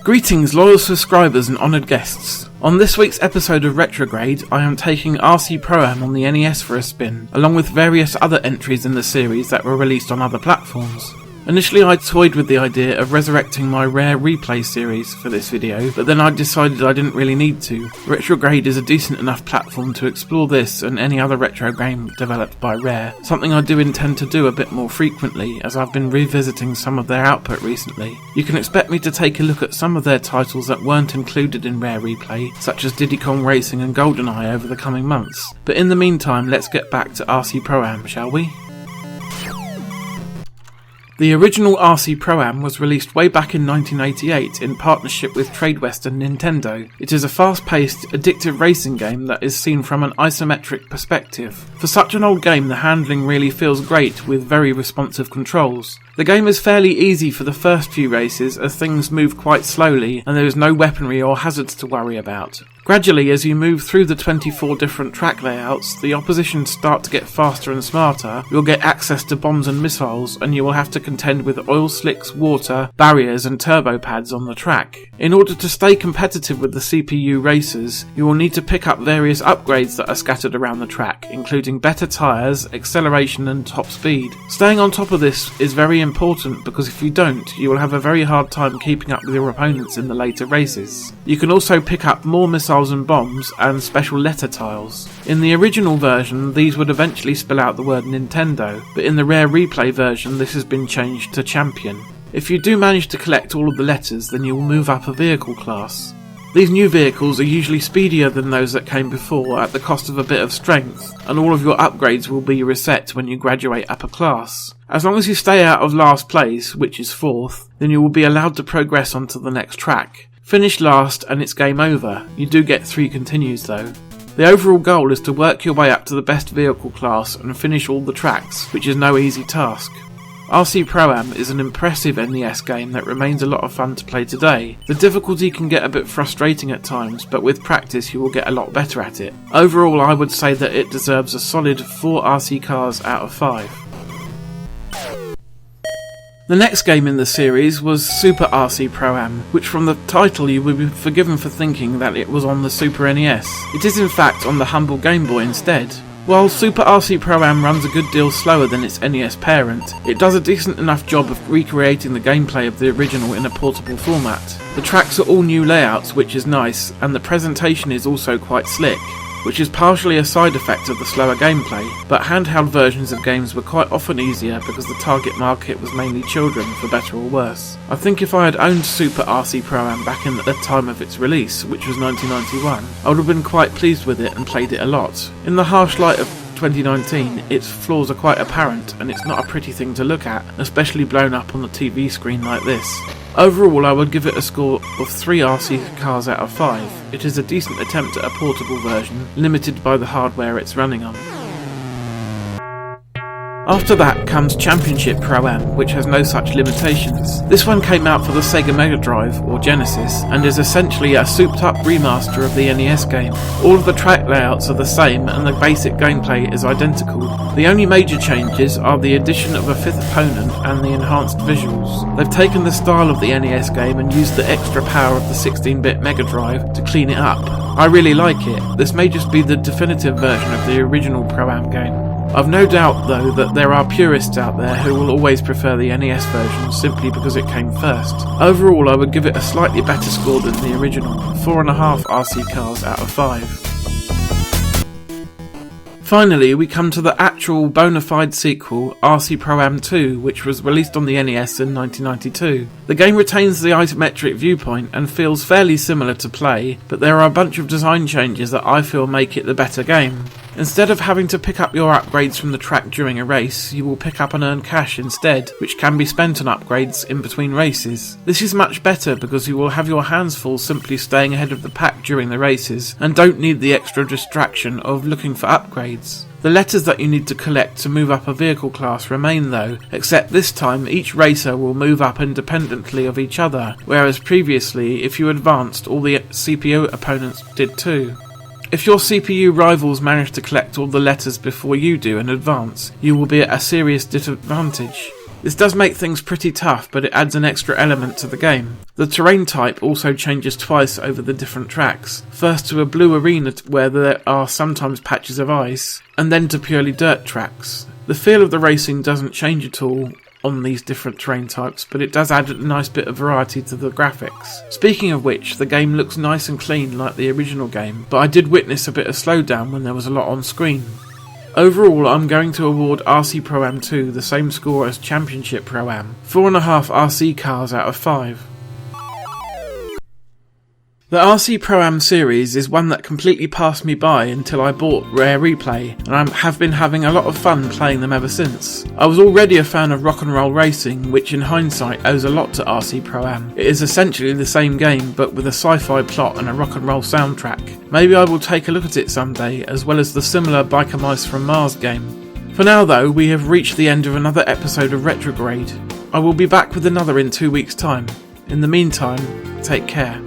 Greetings loyal subscribers and honoured guests. On this week's episode of RetroGrade, I am taking RC Pro-Am on the NES for a spin, along with various other entries in the series that were released on other platforms. Initially I toyed with the idea of resurrecting my Rare Replay series for this video, but then I decided I didn't really need to. RetroGrade is a decent enough platform to explore this and any other retro game developed by Rare, something I do intend to do a bit more frequently as I've been revisiting some of their output recently. You can expect me to take a look at some of their titles that weren't included in Rare Replay, such as Diddy Kong Racing and GoldenEye over the coming months. But in the meantime, let's get back to RC Pro-Am, shall we? The original RC Pro-Am was released way back in 1988 in partnership with TradeWest and Nintendo. It is a fast-paced, addictive racing game that is seen from an isometric perspective. For such an old game, the handling really feels great with very responsive controls. The game is fairly easy for the first few races as things move quite slowly and there is no weaponry or hazards to worry about. Gradually, as you move through the 24 different track layouts, the opposition start to get faster and smarter, you'll get access to bombs and missiles, and you will have to contend with oil slicks, water, barriers and turbo pads on the track. In order to stay competitive with the CPU racers, you will need to pick up various upgrades that are scattered around the track, including better tyres, acceleration and top speed. Staying on top of this is very important because if you don't, you will have a very hard time keeping up with your opponents in the later races. You can also pick up more missiles and bombs and special letter tiles. In the original version, these would eventually spell out the word Nintendo, but in the Rare Replay version this has been changed to Champion. If you do manage to collect all of the letters, then you will move up a vehicle class. These new vehicles are usually speedier than those that came before at the cost of a bit of strength, and all of your upgrades will be reset when you graduate up a class. As long as you stay out of last place, which is 4th, then you will be allowed to progress onto the next track. Finish last and it's game over. You do get 3 continues though. The overall goal is to work your way up to the best vehicle class and finish all the tracks, which is no easy task. RC Pro-Am is an impressive NES game that remains a lot of fun to play today. The difficulty can get a bit frustrating at times, but with practice you will get a lot better at it. Overall, I would say that it deserves a solid 4 RC cars out of 5. The next game in the series was Super RC Pro-Am, which from the title you would be forgiven for thinking that it was on the Super NES. It is in fact on the humble Game Boy instead. While Super RC Pro-Am runs a good deal slower than its NES parent, it does a decent enough job of recreating the gameplay of the original in a portable format. The tracks are all new layouts, which is nice, and the presentation is also quite slick, which is partially a side effect of the slower gameplay, but handheld versions of games were quite often easier because the target market was mainly children, for better or worse. I think if I had owned Super RC Pro-Am back in the time of its release, which was 1991, I would have been quite pleased with it and played it a lot. In the harsh light of 2019, its flaws are quite apparent and it's not a pretty thing to look at, especially blown up on the TV screen like this. Overall, I would give it a score of 3 RC cars out of 5. It is a decent attempt at a portable version, limited by the hardware it's running on. After that comes Championship Pro-Am, which has no such limitations. This one came out for the Sega Mega Drive, or Genesis, and is essentially a souped-up remaster of the NES game. All of the track layouts are the same, and the basic gameplay is identical. The only major changes are the addition of a 5th opponent and the enhanced visuals. They've taken the style of the NES game and used the extra power of the 16-bit Mega Drive to clean it up. I really like it. This may just be the definitive version of the original Pro-Am game. I've no doubt though that there are purists out there who will always prefer the NES version simply because it came first. Overall, I would give it a slightly better score than the original, 4.5 RC cars out of 5. Finally, we come to the actual bona fide sequel, RC Pro-Am 2, which was released on the NES in 1992. The game retains the isometric viewpoint and feels fairly similar to Play, but there are a bunch of design changes that I feel make it the better game. Instead of having to pick up your upgrades from the track during a race, you will pick up and earn cash instead, which can be spent on upgrades in between races. This is much better because you will have your hands full simply staying ahead of the pack during the races, and don't need the extra distraction of looking for upgrades. The letters that you need to collect to move up a vehicle class remain though, except this time each racer will move up independently of each other, whereas previously, if you advanced, all the CPU opponents did too. If your CPU rivals manage to collect all the letters before you do and advance, you will be at a serious disadvantage. This does make things pretty tough, but it adds an extra element to the game. The terrain type also changes twice over the different tracks. First to a blue arena where there are sometimes patches of ice, and then to purely dirt tracks. The feel of the racing doesn't change at all on these different terrain types, but it does add a nice bit of variety to the graphics. Speaking of which, the game looks nice and clean like the original game, but I did witness a bit of slowdown when there was a lot on screen. Overall, I'm going to award RC Pro-Am 2 the same score as Championship Pro-Am, 4.5 RC cars out of 5. The RC Pro-Am series is one that completely passed me by until I bought Rare Replay, and I have been having a lot of fun playing them ever since. I was already a fan of rock and roll racing, which in hindsight owes a lot to RC Pro-Am. It is essentially the same game, but with a sci-fi plot and a rock and roll soundtrack. Maybe I will take a look at it someday, as well as the similar Biker Mice from Mars game. For now though, we have reached the end of another episode of RetroGrade. I will be back with another in 2 weeks' time. In the meantime, take care.